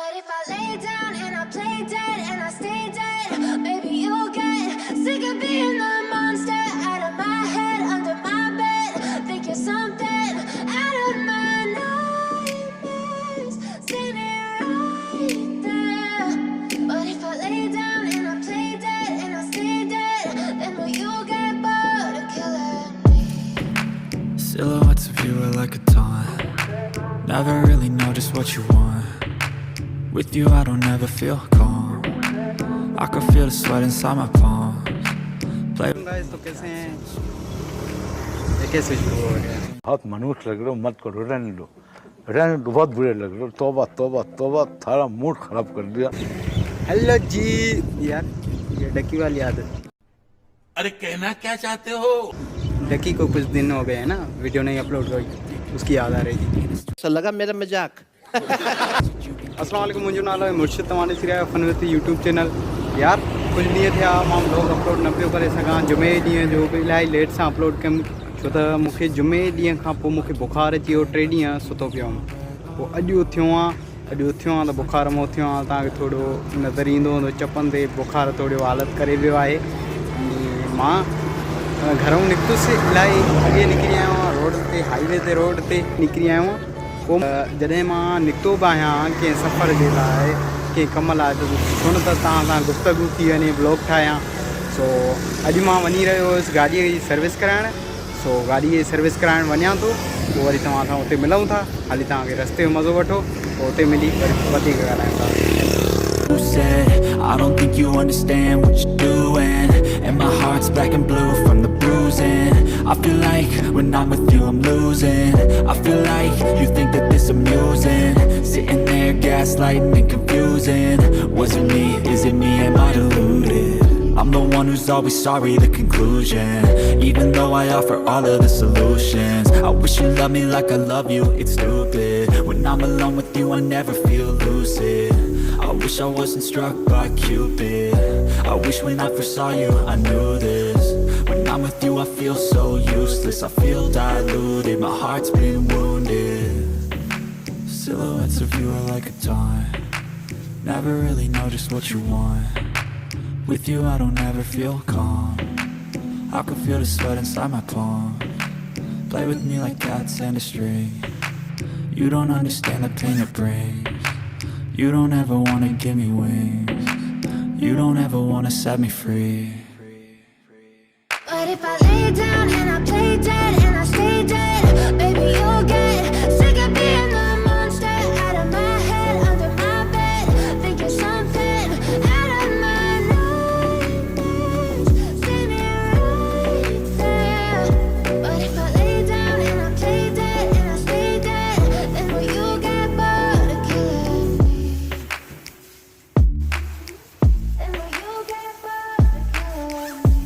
But if I lay down and I play dead and I stay dead, maybe you'll get sick of being the monster out of my head, under my bed. Think you're something out of my nightmares, standing right there. But if I lay down and I play dead and I stay dead, then will you get bored of killing me? Silhouettes of you are like a taunt. Never really know just what you want. With you I don't ever feel calm. I can feel the sweat inside my palms. Play guys, तो कैसे हैं? ये कैसे शुरू हो गया? बहुत मनुष्य लग रहे हो, मत करो, रहने दो, बहुत बुरे लग रहे हो। तौबा तौबा तौबा, थारा मूड खराब कर दिया। हेलो जी यार, ये डकी वाली आदत। अरे कहना क्या चाहते हो? डकी को कुछ दिन हो गए हैं ना, वीडियो नहीं अपलोड हुई, उसकी याद आ रही थी। तो लगा मेरा मजाक। अस्सलाम वालेकुम, मुझे नाम है मुर्शिद, तमाने सिरा फनवती यूट्यूब चैनल। यार कुछ ॾींहं थिया मां ब्लॉग अपलोड न पियो करे सघां। जुमे ॾींहं जो बि इलाही लेट सां अपलोड कयमि, छो त मूंखे जुमे ॾींहं खां पोइ मूंखे बुखार अची वियो। 3 ॾींहं सुतो पियो हुअमि। पोइ अॼु उथियो आहियां त बुखार मां उथियो आहियां। तव्हांखे थोरो नज़र ईंदो हूंदो चपनि ते बुखार थोरो हालत करे वियो आहे। मां घरों निकितुसि, इलाही अॻे निकिरी आयो आहियां, रोड ते हाईवे ते रोड ते निकिरी आयो आहियां। पोइ जॾहिं मां निकितो बि आहियां कंहिं सफ़र जे लाइ, कंहिं कम लाइ, त छो न त तव्हां सां गुफ़्तगू थी वञे, ब्लॉग ठाहियां। सो अॼु मां वञी रहियो हुयुसि गाॾीअ जी सर्विस कराइणु। सो गाॾीअ जी सर्विस कराइणु वञां थो, पोइ वरी तव्हां सां उते मिलूं था। हाली तव्हांखे रस्ते जो मज़ो वठो, पोइ उते मिली वरी वधीक ॻाल्हायूं था। I don't think you understand what you're doing, and my heart's black and blue from the bruising. I feel like when I'm with you I'm losing. I feel like you think that this amusing, sitting there gaslighting and confusing. Was it me? Is it me? Am I deluded? I'm the one who's always sorry, the conclusion, even though I offer all of the solutions. I wish you loved me like I love you, it's stupid. When I'm alone with you I never feel lucid. I wish I wasn't struck by Cupid. I wish when I first saw you I knew this. When I'm with you I feel so useless, I feel diluted, my heart's been wounded. Silhouettes of you are like a taunt. Never really know just what you want. With you I don't ever feel calm. I can feel the sweat inside my palms. Play with me like cats and a string. You don't understand the pain it brings. You don't ever wanna give me wings. You don't ever wanna set me free. But if I lay down and I play dead and I stay dead, maybe you'll get sick of being the monster out of my head, under my bed. Think you're something out of my nightmares, standing right there. But if I lay down and I play dead and I stay dead, then will you get bored of killing me? Then will you get bored of killing me?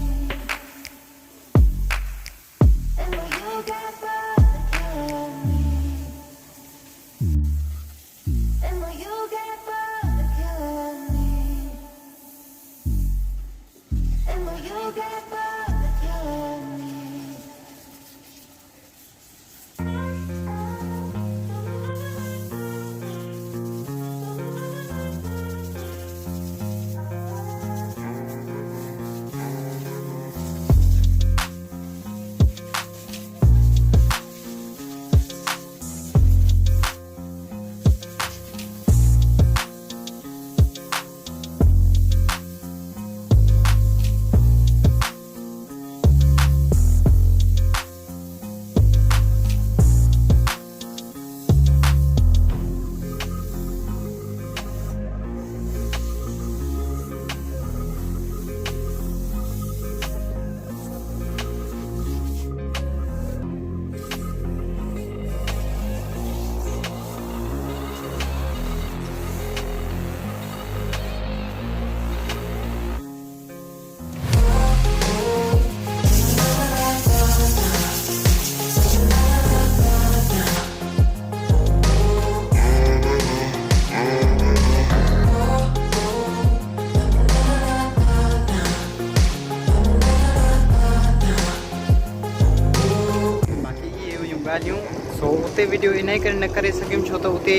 Video इन करे न करे सघियुमि छो त उते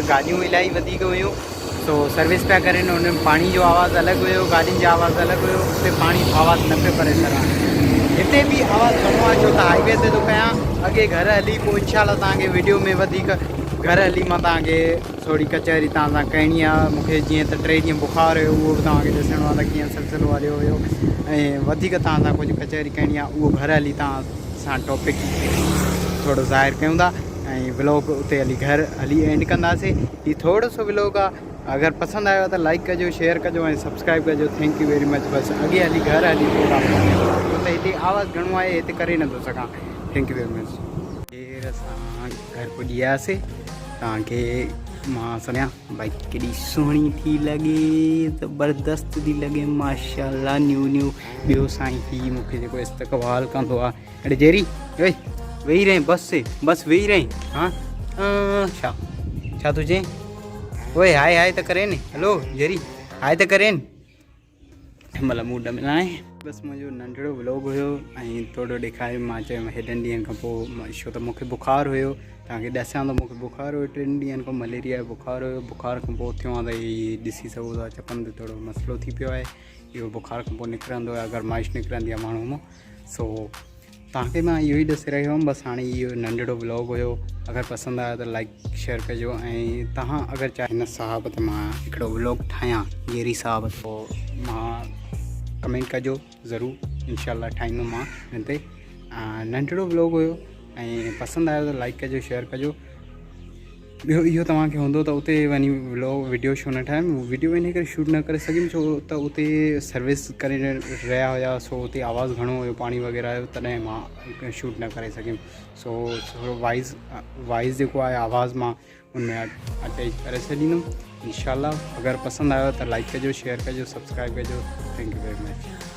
गाॾियूं इलाही वधीक हुयूं, तो सर्विस पिया करनि, हुन में पाणी जो आवाज़ु अलॻि हुयो, गाॾियुनि जो आवाज़ु अलॻि हुयो, उते पाणी आवाज़ु न पियो करे सघां। हिते बि आवाज़ु घणो आहे छो त हाईवे ते थो कयां, अॻे घर हली पोइ इनशाला तव्हांखे वीडियो में वधीक घर हली मां तव्हांखे थोरी कचहरी तव्हां सां करणी आहे। मूंखे जीअं त 3 ॾींहं बुखार हुयो, उहो बि तव्हांखे ॾिसणो आहे त कीअं सिलसिलो हलियो हुयो, ऐं वधीक तव्हां सां कुझु कचहरी करणी आहे, उहो घर हली तव्हां सां टॉपिक थोरो ज़ाहिर कयूं था, ऐं व्लॉग उते हली घर हली एंड कंदासीं। हीउ थोरो सो व्लॉग आहे, अगरि पसंदि आयो त लाइक कजो, शेयर कजो ऐं सब्सक्राइब कजो। Thank you very much. बसि अॻे हली घर हली छो त हिते आवाज़ु घणो आहे, हिते करे नथो सघां। Thank you very much. देर असां घर पुॼी वियासीं, तव्हांखे मां सॾियां भाई केॾी सुहिणी थी लॻे, ज़बरदस्त थी लॻे माशाल्लाह, न्यू ॿियो साईं हीउ मूंखे जेको इस्तक़बाल कंदो आहे। अड़े जेरी वेही रहीं, बस वेही रहीं। हाँ छा तुझे ओए हाय हाय त करे न, हलो जेरी हाय त करे न, मतलब मूड में न आहे। बसि मुंहिंजो नंढड़ो व्लॉग हुयो ऐं थोरो ॾेखारियो। मां चयो हेॾनि ॾींहंनि खां पोइ, छो त मूंखे बुखार हुयो, तव्हांखे ॾसां त मूंखे बुखार हुयो, 3 ॾींहंनि खां मलेरिया जो बुखार हुयो। बुखार खां पोइ थियो आहे त हीअ ॾिसी सघो था, चपनि ते थोरो मसइलो थी पियो आहे। इहो बुखार खां पोइ निकिरंदो आहे, अगरि माइश निकिरंदी आहे माण्हू मां। सो तव्हांखे मां इहो ई ॾेई रहियो हुअमि। बसि हाणे इहो नंढड़ो व्लॉग हुयो, अगरि पसंदि आयो त लाइक शेयर कजो, ऐं तव्हां अगरि चाहे हिन साहब ते मां हिकिड़ो व्लॉग ठाहियां, जेरी साहब, पोइ मां कमेंट कजो ज़रूरु, इनशाला ठाहींदुमि मां हिन ते। नंढड़ो व्लॉग हुयो, ऐं पसंदि आयो त लाइक कजो, शेयर कजो। ॿियो इहो तव्हांखे हूंदो त उते वञी व्लॉग वीडियो छो न ठाहियमि, वीडियो इन करे शूट न करे सघियुमि छो त उते सर्विस करे रहिया हुया, सो उते आवाज़ु घणो हुयो पाणी वग़ैरह जो, तॾहिं मां शूट न करे सघियुमि। सो थोरो वॉइस जेको आहे आवाज़ु मां उनमें अटैच करे छॾींदुमि इनशाला। अगरि पसंदि आयो त लाइक कजो, शेयर कजो, सब्सक्राइब कजो। Thank you very much.